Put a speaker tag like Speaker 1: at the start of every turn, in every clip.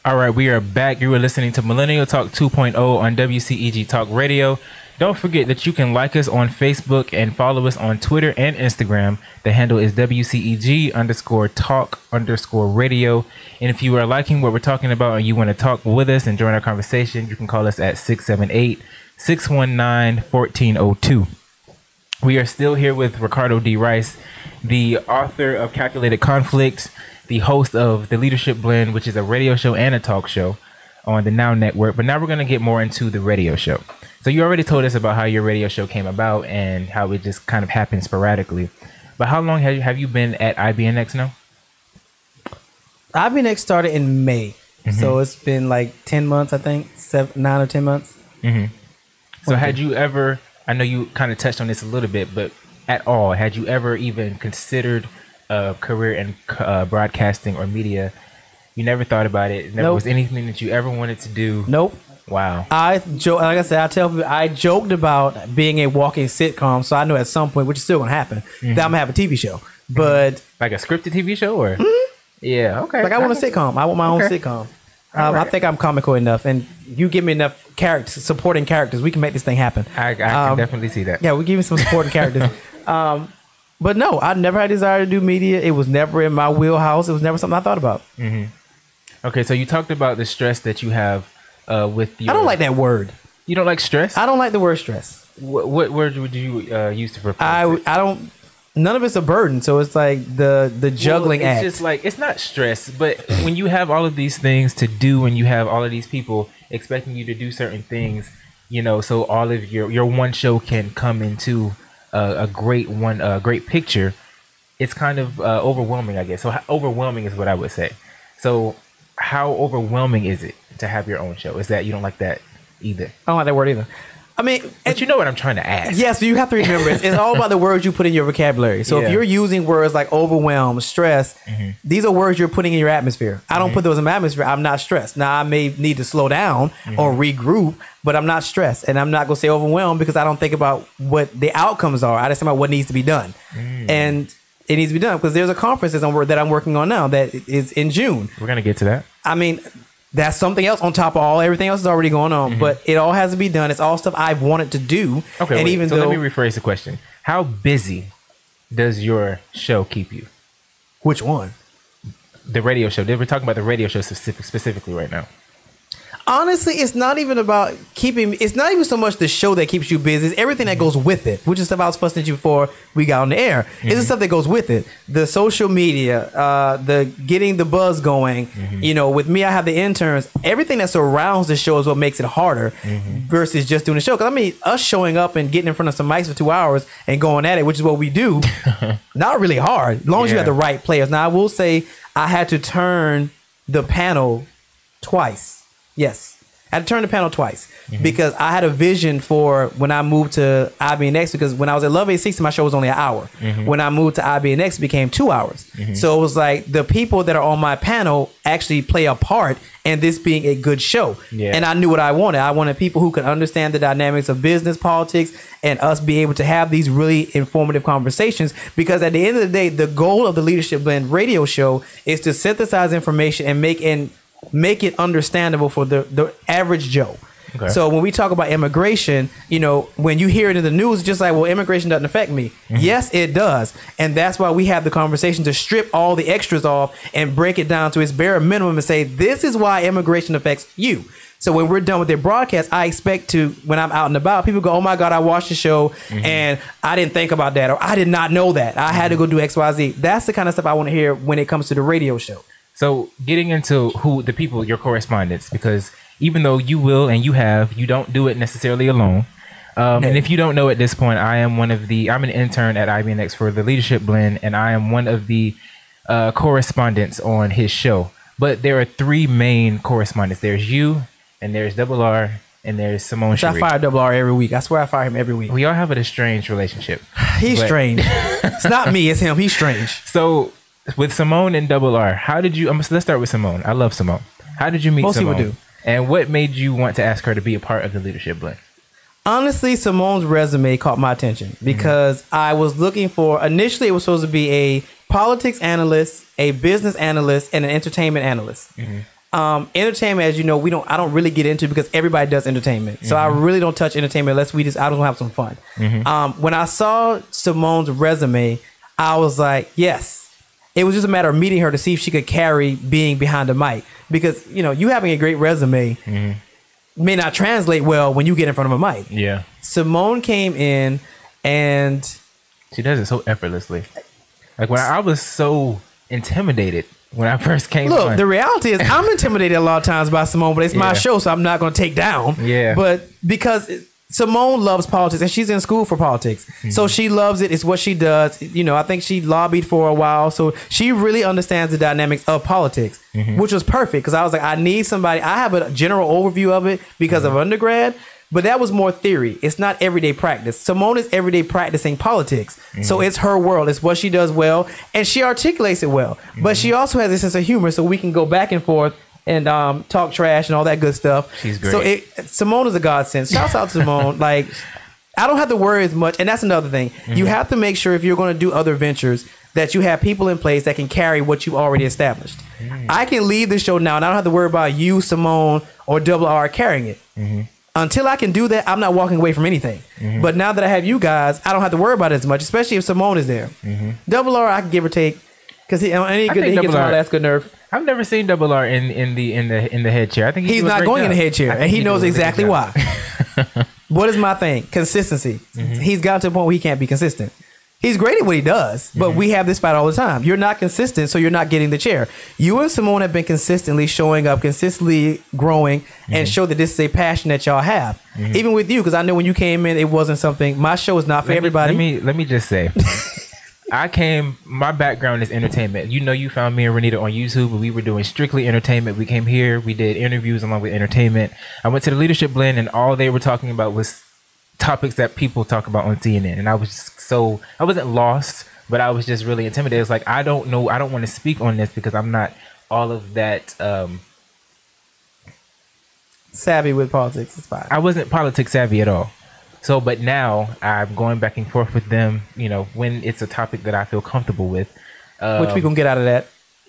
Speaker 1: All right, we are back. You were listening to Millennial Talk 2.0 on WCEG Talk Radio. Don't forget that you can like us on Facebook and follow us on Twitter and Instagram. The handle is WCEG_talk_radio. And if you are liking what we're talking about and you want to talk with us and join our conversation, you can call us at 678-619-1402. We are still here with Ricardo D. Rice, the author of Calculated Conflict, the host of The Leadership Blend, which is a radio show and a talk show on the Now Network. But now we're going to get more into the radio show. So you already told us about how your radio show came about and how it just kind of happened sporadically. But how long have you been at IBNX now?
Speaker 2: IBNX started in May. So it's been like 10 months, I think, 9 or 10 months.
Speaker 1: So had you ever, I know you kind of touched on this a little bit, but at all, had you ever even considered a career in broadcasting or media? You never thought about it? Never was anything that you ever wanted to do?
Speaker 2: Nope.
Speaker 1: Wow.
Speaker 2: Like I said, I tell people, I joked about being a walking sitcom, so I know at some point, which is still going to happen, that I'm going to have a TV show. But
Speaker 1: like a scripted TV show? Or yeah, okay.
Speaker 2: Like I want a sitcom. I want my own sitcom. I think I'm comical enough, and you give me enough characters, supporting characters, we can make this thing happen.
Speaker 1: I can definitely see that.
Speaker 2: Yeah, we give me some supporting characters. But no, I never had a desire to do media. It was never in my wheelhouse. It was never something I thought about.
Speaker 1: Okay, so you talked about the stress that you have with your...
Speaker 2: I don't like that word.
Speaker 1: You don't like stress?
Speaker 2: I don't like the word stress.
Speaker 1: What word would you use to replace it?
Speaker 2: I don't... None of it's a burden, so it's like the juggling act.
Speaker 1: It's just like, it's not stress, but when you have all of these things to do and you have all of these people expecting you to do certain things, you know, so all of your one show can come into a great picture, it's kind of overwhelming, I guess. So overwhelming is what I would say. So how overwhelming is it to have your own show? Is that you don't like that either?
Speaker 2: I don't like that word either. I mean,
Speaker 1: but you know what I'm trying to ask.
Speaker 2: Yes, but you have to remember it's all about the words you put in your vocabulary. So if you're using words like overwhelm, stress, these are words you're putting in your atmosphere. I don't put those in my atmosphere. I'm not stressed. Now, I may need to slow down or regroup, but I'm not stressed. And I'm not going to say overwhelmed because I don't think about what the outcomes are. I just think about what needs to be done. And it needs to be done because there's a conference that I'm working on now that is in June.
Speaker 1: We're going to get to that.
Speaker 2: I mean... That's something else on top of everything else is already going on, but it all has to be done. It's all stuff I've wanted to do.
Speaker 1: Okay,
Speaker 2: and
Speaker 1: so let me rephrase the question. How busy does your show keep you?
Speaker 2: Which one?
Speaker 1: The radio show. We're talking about the radio show specifically right now.
Speaker 2: Honestly, it's not even about it's not even so much the show that keeps you busy. It's everything that goes with it, which is stuff I was fussing at you before we got on the air. It's the stuff that goes with it. The social media, the getting the buzz going. You know, with me, I have the interns. Everything that surrounds the show is what makes it harder versus just doing the show. Because I mean, us showing up and getting in front of some mics for 2 hours and going at it, which is what we do, not really hard. As long as you have the right players. Now, I will say I had to turn the panel twice. Yes. I had to turn the panel twice because I had a vision for when I moved to IBNX, because when I was at Love 860, my show was only an hour. When I moved to IBNX, it became 2 hours. So it was like the people that are on my panel actually play a part in this being a good show. And I knew what I wanted. I wanted people who could understand the dynamics of business, politics, and us be able to have these really informative conversations, because at the end of the day, the goal of the Leadership Blend radio show is to synthesize information and make it understandable for the average Joe. Okay. So when we talk about immigration, you know, when you hear it in the news, it's just like, well, immigration doesn't affect me. Yes, it does. And that's why we have the conversation to strip all the extras off and break it down to its bare minimum and say, this is why immigration affects you. So when we're done with their broadcast, I expect to, when I'm out and about, people go, oh my God, I watched the show and I didn't think about that, or I did not know that. I had to go do X, Y, Z. That's the kind of stuff I want to hear when it comes to the radio show.
Speaker 1: So getting into who the people, your correspondents, because even though you will and you don't do it necessarily alone. And if you don't know at this point, I'm an intern at IBNX for the Leadership Blend, and I am one of the correspondents on his show. But there are three main correspondents. There's you, and there's Double R, and there's Simone Sharif.
Speaker 2: I fire Double R every week. I swear I fire him every week.
Speaker 1: We all have a strange relationship.
Speaker 2: He's strange. It's not me, it's him. He's strange.
Speaker 1: So with Simone and Double R, how did you? Let's start with Simone. I love Simone. How did you meet Simone? Most people do. And what made you want to ask her to be a part of the Leadership Blend?
Speaker 2: Honestly, Simone's resume caught my attention because I was looking for. Initially, it was supposed to be a politics analyst, a business analyst, and an entertainment analyst. Entertainment, as you know, I don't really get into because everybody does entertainment. So I really don't touch entertainment unless I don't have some fun. When I saw Simone's resume, I was like, yes. It was just a matter of meeting her to see if she could carry being behind the mic, because you having a great resume may not translate well when you get in front of a mic.
Speaker 1: Yeah.
Speaker 2: Simone came in and
Speaker 1: she does it so effortlessly. Like when I was so intimidated when I first came on.
Speaker 2: The reality is I'm intimidated a lot of times by Simone, but it's my show, so I'm not going to take down.
Speaker 1: Yeah.
Speaker 2: But because Simone loves politics and she's in school for politics. So she loves it. It's what she does. I think she lobbied for a while. So she really understands the dynamics of politics, which was perfect because I was like, I need somebody. I have a general overview of it because of undergrad, but that was more theory. It's not everyday practice. Simone is everyday practicing politics. So it's her world. It's what she does well. And she articulates it well. But she also has a sense of humor, so we can go back and forth and talk trash and all that good stuff.
Speaker 1: She's great.
Speaker 2: So Simone is a godsend. Shouts out to Simone. Like, I don't have to worry as much. And that's another thing. You have to make sure if you're going to do other ventures that you have people in place that can carry what you've already established. I can leave the show now and I don't have to worry about you, Simone, or Double R carrying it. Until I can do that, I'm not walking away from anything. But now that I have you guys, I don't have to worry about it as much, especially if Simone is there. Double R, I can give or take. Because he gets on my last good nerve.
Speaker 1: I've never seen Double R in the head chair. I think
Speaker 2: he's not going in the head chair, and he knows exactly why. What is my thing? Consistency. He's got to the point where he can't be consistent. He's great at what he does, but we have this fight all the time. You're not consistent, so you're not getting the chair. You and Simone have been consistently showing up, consistently growing, and show that this is a passion that y'all have. Even with you, because I know when you came in, it wasn't something. My show is not for everybody.
Speaker 1: Let me just say. My background is entertainment. You found me and Renita on YouTube, but we were doing strictly entertainment. We came here, we did interviews along with entertainment. I went to the Leadership Blend, and all they were talking about was topics that people talk about on CNN. And I wasn't lost, but I was just really intimidated. It's like, I don't want to speak on this because I'm not all of that
Speaker 2: savvy with politics. It's fine.
Speaker 1: I wasn't politics savvy at all. So, but now I'm going back and forth with them, when it's a topic that I feel comfortable with.
Speaker 2: Which we gonna get out of that.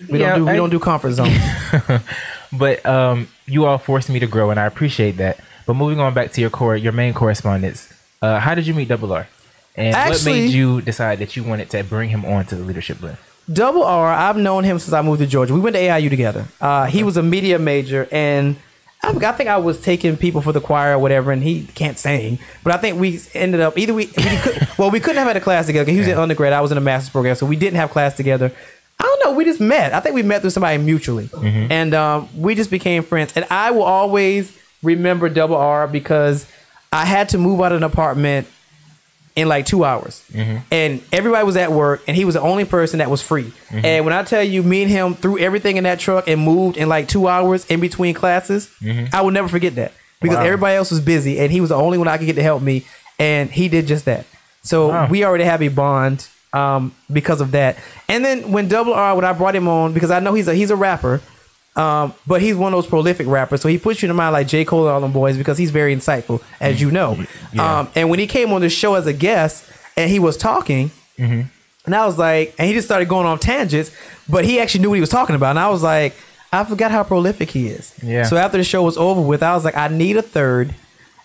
Speaker 2: We don't do comfort zone.
Speaker 1: But you all forced me to grow, and I appreciate that. But moving on back to your main correspondence, how did you meet Double R? And what made you decide that you wanted to bring him on to the Leadership Blend? Double
Speaker 2: R, I've known him since I moved to Georgia. We went to AIU together. He was a media major, and I think I was taking people for the choir or whatever, and he can't sing. But I think we ended up we couldn't have had a class together. He was in undergrad, I was in a master's program, so we didn't have class together. I don't know. We just met. I think we met through somebody mutually, and we just became friends. And I will always remember Double R because I had to move out of an apartment in like 2 hours, and everybody was at work, and he was the only person that was free. And when I tell you, me and him threw everything in that truck and moved in like 2 hours in between classes, I will never forget that because everybody else was busy, and he was the only one I could get to help me, and he did just that. So we already have a bond because of that. And then when I brought him on, because I know he's a rapper. But he's one of those prolific rappers, so he puts you in mind like J. Cole and all them boys because he's very insightful, as you know. And when he came on the show as a guest and he was talking, and I was like, and he just started going off tangents, but he actually knew what he was talking about. And I was like, I forgot how prolific he is. Yeah. So after the show was over with, I was like, I need a third.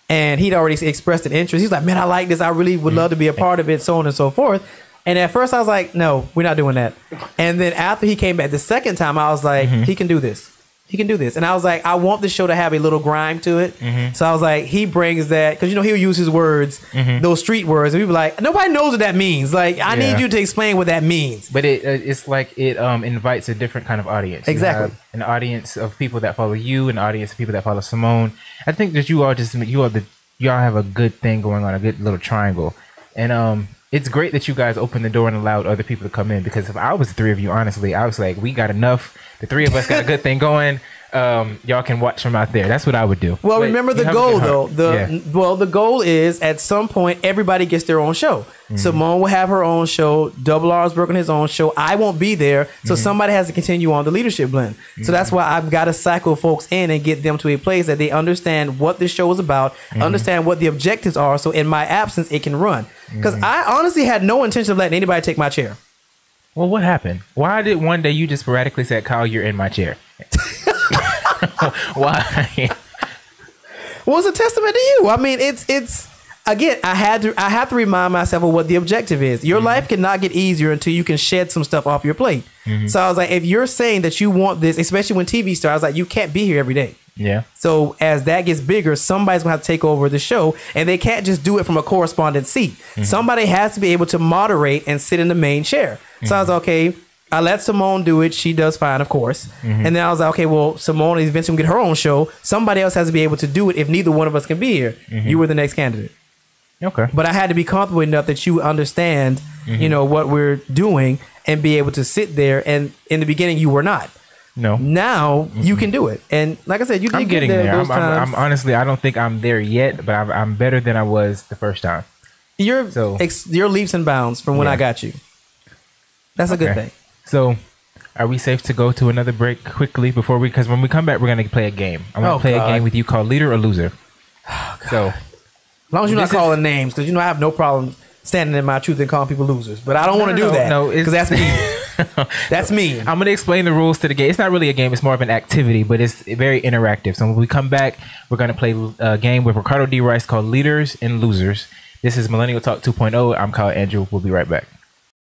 Speaker 2: And he'd already expressed an interest. He's like, man, I like this. I really would love to be a part of it, so on and so forth. And at first I was like, no, we're not doing that. And then after he came back the second time, I was like, he can do this. He can do this. And I was like, I want the show to have a little grime to it. So I was like, he brings that, because he'll use his words, those street words, and we were like, nobody knows what that means. Like, I need you to explain what that means.
Speaker 1: But it's like it invites a different kind of audience.
Speaker 2: Exactly.
Speaker 1: An audience of people that follow you, an audience of people that follow Simone. I think that y'all have a good thing going on, a good little triangle. And it's great that you guys opened the door and allowed other people to come in, because if I was the three of you, honestly, I was like, we got enough. The three of us got a good thing going. Y'all can watch from out there. That's what I would do.
Speaker 2: Well, but remember the goal, though. The goal is at some point, everybody gets their own show. Simone will have her own show. Double R's working his own show. I won't be there. So somebody has to continue on the Leadership Blend. So that's why I've got to cycle folks in and get them to a place that they understand what this show is about, understand what the objectives are. So in my absence, it can run. Because I honestly had no intention of letting anybody take my chair.
Speaker 1: Well, what happened? Why did one day you just sporadically say, Kyle, you're in my chair? Why?
Speaker 2: Well, it's a testament to you. I mean, it's again, I have to remind myself of what the objective is. Your life cannot get easier until you can shed some stuff off your plate. So I was like, if you're saying that you want this, especially when TV starts, I was like, you can't be here every day.
Speaker 1: Yeah.
Speaker 2: So as that gets bigger, somebody's gonna have to take over the show, and they can't just do it from a correspondent seat. Somebody has to be able to moderate and sit in the main chair. So I was like, okay, I let Simone do it. She does fine, of course. And then I was like, okay, well, Simone is eventually gonna get her own show. Somebody else has to be able to do it if neither one of us can be here. You were the next candidate.
Speaker 1: Okay.
Speaker 2: But I had to be comfortable enough that you understand, you know, what we're doing and be able to sit there. And in the beginning, you were not.
Speaker 1: No.
Speaker 2: Now you can do it. And like I said, you did
Speaker 1: I'm getting there. I'm honestly, I don't think I'm there yet, but I'm better than I was the first time.
Speaker 2: You're leaps and bounds from when I got you. That's a good thing.
Speaker 1: So, are we safe to go to another break quickly before because when we come back, we're going to play a game. I'm going to play a game with you called Leader or Loser. So,
Speaker 2: as long as you're not calling names, because you know I have no problem standing in my truth and calling people losers. But I don't want to do that. No, because that's me. That's me.
Speaker 1: I'm going to explain the rules to the game. It's not really a game. It's more of an activity, but it's very interactive. So when we come back, we're going to play a game with Ricardo D. Wrice called Leaders and Losers. This is Millennial Talk 2.0. I'm Kyle Andrew. We'll be right back.